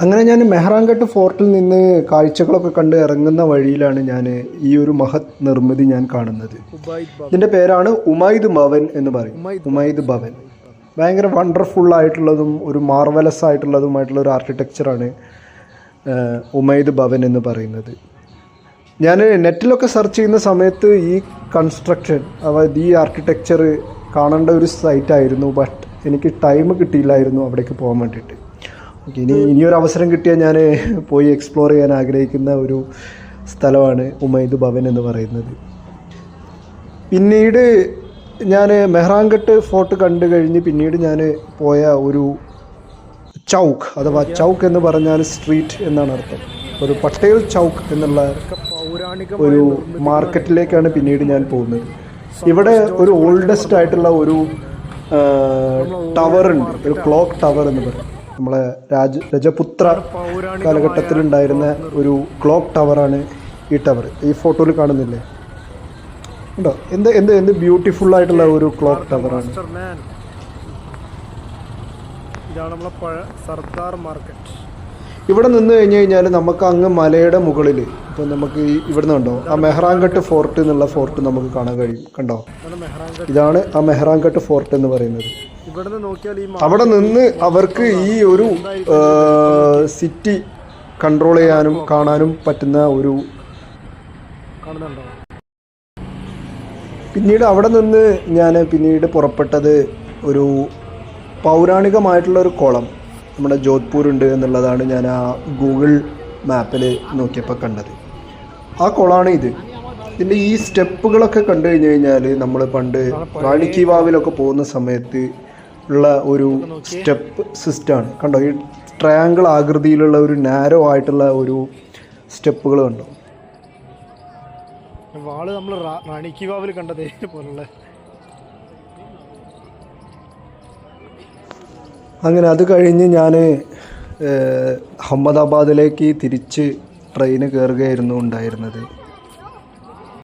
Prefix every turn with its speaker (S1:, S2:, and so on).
S1: അങ്ങനെ ഞാൻ മെഹ്റാൻഘട്ട് ഫോർട്ടിൽ നിന്ന് കാഴ്ചകളൊക്കെ കണ്ട് ഇറങ്ങുന്ന വഴിയിലാണ് ഞാൻ ഈ ഒരു മഹത് നിർമ്മിതി ഞാൻ കാണുന്നത്. ഇതിൻ്റെ പേരാണ് ഉമൈദ് ഭവൻ എന്ന് പറയും. ഉമൈദ് ഭവൻ ഭയങ്കര വണ്ടർഫുള്ളായിട്ടുള്ളതും ഒരു മാർവലസ് ആയിട്ടുള്ളതുമായിട്ടുള്ള ഒരു ആർക്കിടെക്ചറാണ് ഉമൈദ് ഭവൻ എന്ന് പറയുന്നത്. ഞാൻ നെറ്റിലൊക്കെ സെർച്ച് ചെയ്യുന്ന സമയത്ത് ഈ കൺസ്ട്രക്ഷൻ അതായത് ഈ ആർക്കിടെക്ചർ കാണേണ്ട ഒരു സൈറ്റായിരുന്നു. ബട്ട് എനിക്ക് ടൈം കിട്ടിയില്ലായിരുന്നു അവിടേക്ക് പോകാൻ വേണ്ടിയിട്ട്. ഓക്കെ, ഇനിയൊരു അവസരം കിട്ടിയാൽ ഞാൻ പോയി എക്സ്പ്ലോർ ചെയ്യാൻ ആഗ്രഹിക്കുന്ന ഒരു സ്ഥലമാണ് ഉമൈദ് ഭവൻ എന്ന് പറയുന്നത്. പിന്നീട് ഞാൻ മെഹ്റാൻഘട്ട് ഫോർട്ട് കണ്ടു കഴിഞ്ഞ് പിന്നീട് ഞാൻ പോയ ഒരു ചൗക്ക് അഥവാ ചൗക്ക് എന്ന് പറഞ്ഞാൽ സ്ട്രീറ്റ് എന്നാണ് അർത്ഥം. ഒരു പട്ടേൽ ചൗക്ക് എന്നുള്ള ഒരു മാർക്കറ്റിലേക്കാണ് പിന്നീട് ഞാൻ പോകുന്നത്. ഇവിടെ ഒരു ഓൾഡസ്റ്റ് ആയിട്ടുള്ള ഒരു ടവർ ഉണ്ട്, ഒരു ക്ലോക്ക് ടവർ എന്ന് പറയും. നമ്മളെ രജപുത്ര കാലഘട്ടത്തിലുണ്ടായിരുന്ന ഒരു ക്ലോക്ക് ടവറാണ് ഈ ടവർ. ഈ ഫോട്ടോയിൽ കാണുന്നില്ലേ, ഉണ്ടോ? എന്ത് ബ്യൂട്ടിഫുൾ ആയിട്ടുള്ള ഒരു ക്ലോക്ക് ടവറാണ്.
S2: ഇതാണ് നമ്മളെ സർദാർ മാർക്കറ്റ്.
S1: ഇവിടെ നിന്ന് കഴിഞ്ഞ് കഴിഞ്ഞാൽ നമുക്ക് അങ്ങ് മലയുടെ മുകളിൽ ഇപ്പോൾ നമുക്ക് ഇവിടെ നിന്നുണ്ടോ ആ മെഹ്റാൻഘട്ട് ഫോർട്ട് എന്നുള്ള ഫോർട്ട് നമുക്ക് കാണാൻ കഴിയും. കണ്ടോ, ഇതാണ് ആ മെഹ്റാൻഘട്ട് ഫോർട്ട് എന്ന് പറയുന്നത്. അവിടെ നിന്ന് അവർക്ക് ഈ ഒരു സിറ്റി കൺട്രോൾ ചെയ്യാനും കാണാനും പറ്റുന്ന ഒരു. പിന്നീട് അവിടെ നിന്ന് ഞാൻ പിന്നീട് പുറപ്പെട്ടത് ഒരു പൗരാണികമായിട്ടുള്ള ഒരു കുളം നമ്മുടെ ജോധ്പൂർ ഉണ്ട് എന്നുള്ളതാണ് ഞാൻ ആ ഗൂഗിൾ മാപ്പിൽ നോക്കിയപ്പോൾ കണ്ടത്. ആ കുളമാണ് ഇത്. ഇതിൻ്റെ ഈ സ്റ്റെപ്പുകളൊക്കെ കണ്ടു കഴിഞ്ഞ് കഴിഞ്ഞാൽ നമ്മൾ പണ്ട് റാണി കി വാവിലൊക്കെ പോകുന്ന സമയത്ത് ഉള്ള ഒരു സ്റ്റെപ്പ് സിസ്റ്റമാണ്. കണ്ടോ, ഈ ട്രയാങ്കിൾ ആകൃതിയിലുള്ള ഒരു നാരോ ആയിട്ടുള്ള ഒരു സ്റ്റെപ്പുകൾ കണ്ടോ.
S2: വാള് നമ്മൾ റാണി കി വാവിൽ കണ്ടതേ പോലുള്ള.
S1: അങ്ങനെ അത് കഴിഞ്ഞ് ഞാൻ അഹമ്മദാബാദിലേക്ക് തിരിച്ച് ട്രെയിന് കയറുകയായിരുന്നു ഉണ്ടായിരുന്നത്.